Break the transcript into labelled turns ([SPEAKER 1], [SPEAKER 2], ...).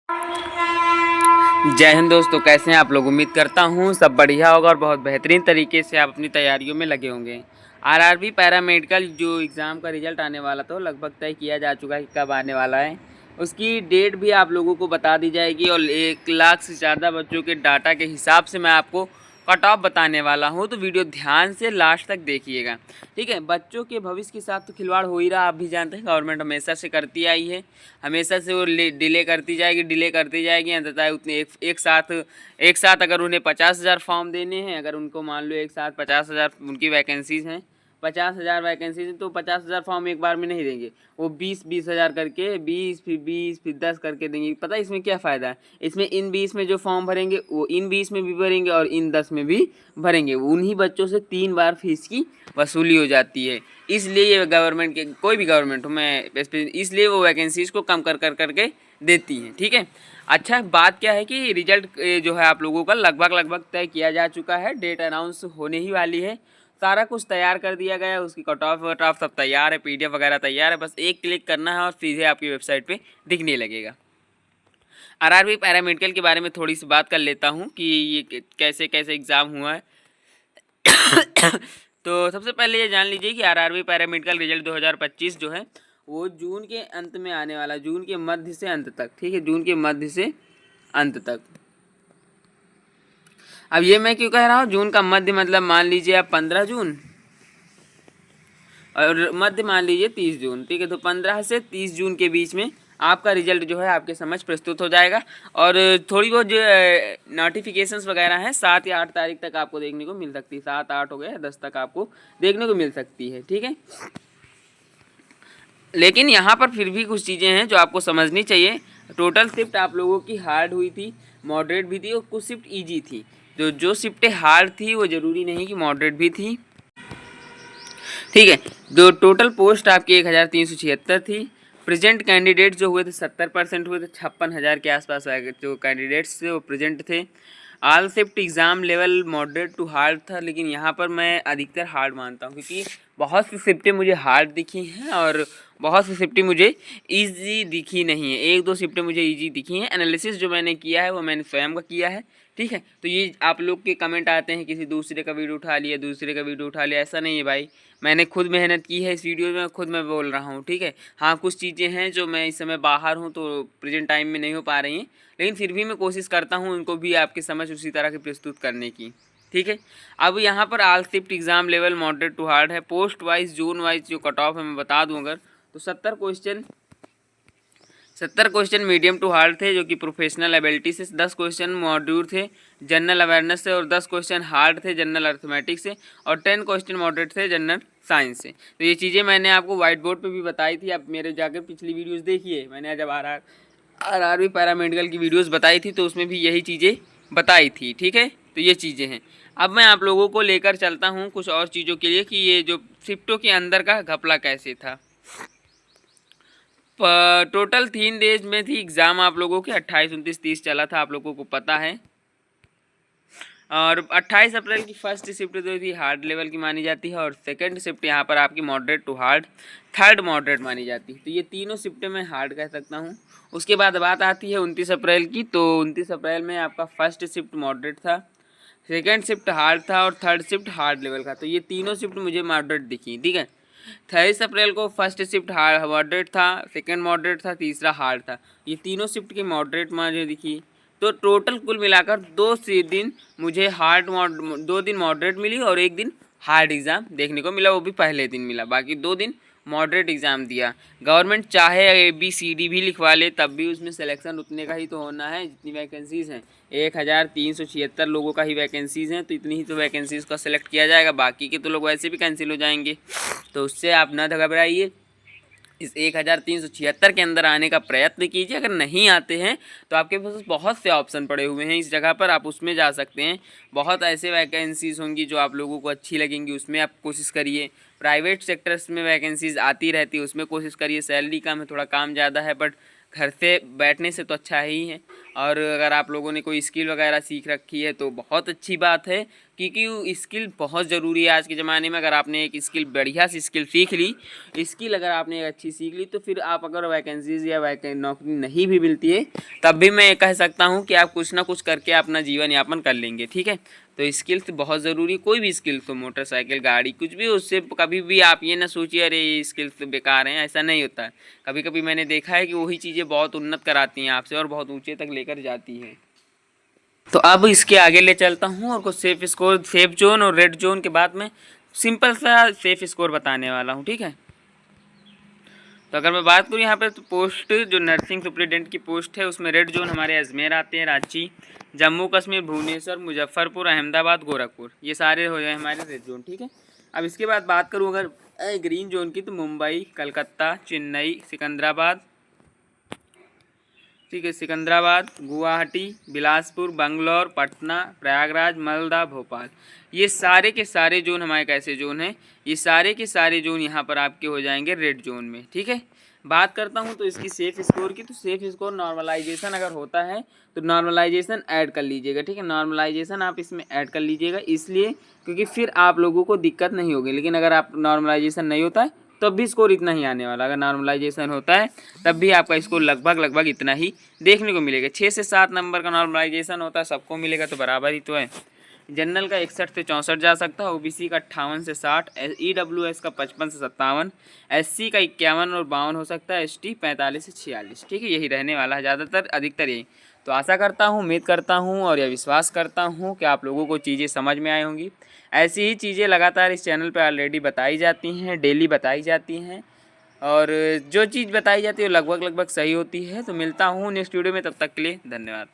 [SPEAKER 1] जय हिंद दोस्तों, कैसे हैं आप लोग। उम्मीद करता हूं सब बढ़िया होगा और बहुत बेहतरीन तरीके से आप अपनी तैयारियों में लगे होंगे। आरआरबी पैरामेडिकल जो एग्ज़ाम का रिजल्ट आने वाला था लगभग तय किया जा चुका है कि कब आने वाला है। उसकी डेट भी आप लोगों को बता दी जाएगी और 1 लाख से ज़्यादा बच्चों के डाटा के हिसाब से मैं आपको कट ऑफ बताने वाला हूँ। तो वीडियो ध्यान से लास्ट तक देखिएगा, ठीक है। बच्चों के भविष्य के साथ तो खिलवाड़ हो ही रहा, आप भी जानते हैं। गवर्नमेंट हमेशा से करती आई है, हमेशा से वो डिले करती जाएगी अंततः उतने एक साथ अगर उन्हें 50,000 फॉर्म देने हैं, अगर उनको मान लो एक साथ 50,000 उनकी वैकेंसीज़ हैं, 50,000 वैकेंसीज तो 50,000 फॉर्म एक बार में नहीं देंगे। वो 20,000 करके 20 फिर 10 करके देंगे। पता है इसमें क्या फ़ायदा है? इसमें इन 20 में जो फॉर्म भरेंगे वो इन 20 में भी भरेंगे और इन 10 में भी भरेंगे। उन्हीं बच्चों से 3 बार फीस की वसूली हो जाती है। इसलिए ये गवर्नमेंट के, कोई भी गवर्नमेंट हो, मैं इसलिए वो वैकेंसीज़ को कम करके देती हैं, ठीक है। अच्छा, बात क्या है कि रिजल्ट जो है आप लोगों का लगभग तय किया जा चुका है। डेट अनाउंस होने ही वाली है। सारा कुछ तैयार कर दिया गया है, उसकी कट ऑफ सब तैयार है, पीडीएफ वगैरह तैयार है। बस एक क्लिक करना है और सीधे आपकी वेबसाइट पे दिखने लगेगा। आरआरबी पैरामेडिकल के बारे में थोड़ी सी बात कर लेता हूँ कि ये कैसे कैसे एग्ज़ाम हुआ है। तो सबसे पहले ये जान लीजिए कि आरआरबी पैरामेडिकल रिजल्ट 2025 जो है वो जून के अंत में आने वाला, जून के मध्य से अंत तक, ठीक है, जून के मध्य से अंत तक। अब ये मैं क्यों कह रहा हूँ जून का मध्य, मतलब मान लीजिए आप 15 जून और मध्य मान लीजिए 30 जून, ठीक है। तो 15 से 30 जून के बीच में आपका रिजल्ट जो है आपके समझ प्रस्तुत हो जाएगा। और थोड़ी बहुत जो नोटिफिकेशंस वगैरह हैं 7 या 8 तारीख तक आपको देखने को मिल सकती है। 7, 8 हो गया, 10 तक आपको देखने को मिल सकती है, ठीक है। लेकिन यहाँ पर फिर भी कुछ चीज़ें हैं जो आपको समझनी चाहिए। टोटल शिफ्ट आप लोगों की हार्ड हुई थी, मॉडरेट भी थी और कुछ शिफ्ट ईजी थी। जो शिफ्टें हार्ड थी वो ज़रूरी नहीं कि मॉडरेट भी थी, ठीक है। जो टोटल पोस्ट आपकी 1,376 थी। प्रेजेंट कैंडिडेट जो हुए थे 70% हुए थे, 56,000 के आसपास जो कैंडिडेट्स थे वो प्रेजेंट थे। All shift exam level moderate to hard था, लेकिन यहाँ पर मैं अधिकतर हार्ड मानता हूँ क्योंकि बहुत सी शिफ्टें मुझे हार्ड दिखी हैं और बहुत सी शिफ्टें मुझे इजी दिखी नहीं है। 1-2 शिफ्टें मुझे इजी दिखी हैं। एनालिसिस जो मैंने किया है वो मैंने स्वयं का किया है, ठीक है। तो ये आप लोग के कमेंट आते हैं किसी दूसरे का वीडियो उठा लिया, ऐसा नहीं है भाई। मैंने खुद मेहनत की है, इस वीडियो में खुद मैं बोल रहा हूँ, ठीक है। हाँ, कुछ चीज़ें हैं जो मैं इस समय बाहर हूँ तो प्रेजेंट टाइम में नहीं हो पा रही हैं, लेकिन फिर भी मैं कोशिश करता हूँ उनको भी आपकी समझ उसी तरह की प्रस्तुत करने की, ठीक है। अब यहाँ पर all shift exam level moderate to hard है। पोस्ट वाइज, जोन वाइज जो कट ऑफ है मैं बता दूँ अगर, तो 70 क्वेश्चन मीडियम टू हार्ड थे जो कि प्रोफेशनल एबिलिटी से, 10 क्वेश्चन मॉड्यूल थे जनरल अवेयरनेस से और 10 क्वेश्चन हार्ड थे जनरल अर्थमेटिक्स से और 10 क्वेश्चन मॉडरेट थे जनरल साइंस से। तो ये चीज़ें मैंने आपको व्हाइट बोर्ड पे भी बताई थी। आप मेरे जाकर पिछली वीडियोस देखिए, मैंने जब आरआरबी पैरामेडिकल की वीडियोस बताई थी तो उसमें भी यही चीज़ें बताई थी, ठीक है। तो ये चीज़ें हैं। अब मैं आप लोगों को लेकर चलता हूँ कुछ और चीज़ों के लिए कि ये जो शिफ्टों के अंदर का घपला कैसे था। टोटल 3 डेज में थी एग्ज़ाम आप लोगों के, 28, 29, 30 चला था, आप लोगों को पता है। और 28 अप्रैल की फर्स्ट शिफ्ट जो थी हार्ड लेवल की मानी जाती है और सेकंड शिफ्ट यहाँ पर आपकी moderate to hard, third moderate मानी जाती है। तो ये तीनों शिफ्टें मैं हार्ड कह सकता हूँ। उसके बाद बात आती है 29 अप्रैल की। तो 29 अप्रैल में आपका फर्स्ट शिफ्ट मॉडरेट था, सेकेंड शिफ्ट हार्ड था और थर्ड शिफ्ट हार्ड लेवल का। तो ये तीनों शिफ्ट मुझे मॉडरेट दिखी, ठीक है। 23 अप्रैल को फर्स्ट शिफ्ट मॉडरेट था, सेकंड मॉडरेट था, तीसरा हार्ड था। ये तीनों शिफ्ट की मॉडरेट मुझे दिखी। तो टोटल कुल मिलाकर 2 दिन मुझे हार्ड 2 दिन मॉडरेट मिली और 1 दिन हार्ड एग्ज़ाम देखने को मिला, वो भी पहले दिन मिला। बाकी 2 दिन मॉडरेट एग्ज़ाम दिया। गवर्नमेंट चाहे ABCD भी लिखवा ले तब भी उसमें सिलेक्शन उतने का ही तो होना है जितनी वैकेंसीज़ हैं। 1,376 लोगों का ही वैकेंसीज़ हैं, तो इतनी ही तो वैकेंसीज़ का सिलेक्ट किया जाएगा। बाकी के तो लोग वैसे भी कैंसिल हो जाएंगे, तो उससे आप न घबराइए। इस 1,376 के अंदर आने का प्रयत्न कीजिए। अगर नहीं आते हैं तो आपके पास बहुत से ऑप्शन पड़े हुए हैं इस जगह पर, आप उसमें जा सकते हैं। बहुत ऐसे वैकेंसीज़ होंगी जो आप लोगों को अच्छी लगेंगी, उसमें आप कोशिश करिए। प्राइवेट सेक्टर्स में वैकेंसीज़ आती रहती है, उसमें कोशिश करिए। सैलरी कम है, थोड़ा काम ज़्यादा है, बट घर से बैठने से तो अच्छा ही है। और अगर आप लोगों ने कोई स्किल वगैरह सीख रखी है तो बहुत अच्छी बात है क्योंकि स्किल बहुत ज़रूरी है आज के ज़माने में। अगर आपने एक स्किल बढ़िया सी स्किल सीख ली, स्किल अगर आपने एक अच्छी सीख ली, तो फिर आप अगर वैकेंसीज या नौकरी नहीं भी मिलती है, तब भी मैं कह सकता हूँ कि आप कुछ ना कुछ करके अपना जीवन यापन कर लेंगे। ठीक है, तो स्किल्स बहुत ज़रूरी, कोई भी स्किल्स हो, मोटरसाइकिल, गाड़ी, कुछ भी, उससे कभी भी आप ये ना सोचिए अरे ये स्किल्स तो बेकार हैं, ऐसा नहीं होता है। कभी कभी मैंने देखा है कि वही चीज़ें बहुत उन्नत कराती हैं आपसे और बहुत ऊंचे तक लेकर जाती हैं। तो अब इसके आगे ले चलता हूँ और कुछ सेफ स्कोर, सेफ जोन और रेड जोन के बाद में सिंपल सा सेफ स्कोर बताने वाला हूँ। ठीक है, तो अगर मैं बात करूँ यहाँ पे, तो पोस्ट जो नर्सिंग सुपरिटेंडेंट की पोस्ट है उसमें रेड जोन हमारे अजमेर आते हैं, रांची, जम्मू कश्मीर, भुवनेश्वर, मुजफ्फरपुर, अहमदाबाद, गोरखपुर, ये सारे हो जाए हमारे रेड जोन। ठीक है, अब इसके बाद बात करूँ अगर ग्रीन जोन की, तो मुंबई, कलकत्ता, चेन्नई, सिकंदराबाद, ठीक है, सिकंदराबाद, गुवाहाटी, बिलासपुर, बंगलौर, पटना, प्रयागराज, मालदा, भोपाल, ये सारे के सारे जोन हमारे कैसे जोन हैं, ये सारे के सारे जोन यहाँ पर आपके हो जाएंगे रेड जोन में। ठीक है, बात करता हूँ तो इसकी सेफ स्कोर की, तो सेफ स्कोर नॉर्मलाइजेशन अगर होता है तो नॉर्मलाइजेशन ऐड कर लीजिएगा। ठीक है, नॉर्मलाइजेशन आप इसमें ऐड कर लीजिएगा, इसलिए क्योंकि फिर आप लोगों को दिक्कत नहीं होगी। लेकिन अगर आप नॉर्मलाइजेशन नहीं होता है तब भी स्कोर इतना ही आने वाला, अगर नॉर्मलाइजेशन होता है तब भी आपका स्कोर लगभग इतना ही देखने को मिलेगा। 6 से 7 नंबर का नॉर्मलाइजेशन होता है, सबको मिलेगा तो बराबर ही तो है। जनरल का 61 से 64 जा सकता है, ओबीसी का 58 से 60, ईडब्ल्यूएस का 55 से 57, एससी का 51 और 52 हो सकता है, एसटी 45 से 46। ठीक है, यही रहने वाला है ज़्यादातर, अधिकतर यही। तो आशा करता हूँ, उम्मीद करता हूँ और यह विश्वास करता हूँ कि आप लोगों को चीज़ें समझ में आई होंगी। ऐसी ही चीज़ें लगातार इस चैनल पर ऑलरेडी बताई जाती हैं, डेली बताई जाती हैं, और जो चीज़ बताई जाती है वो लगभग सही होती है। तो मिलता हूँ नेक्स्ट वीडियो में, तब तक के लिए धन्यवाद।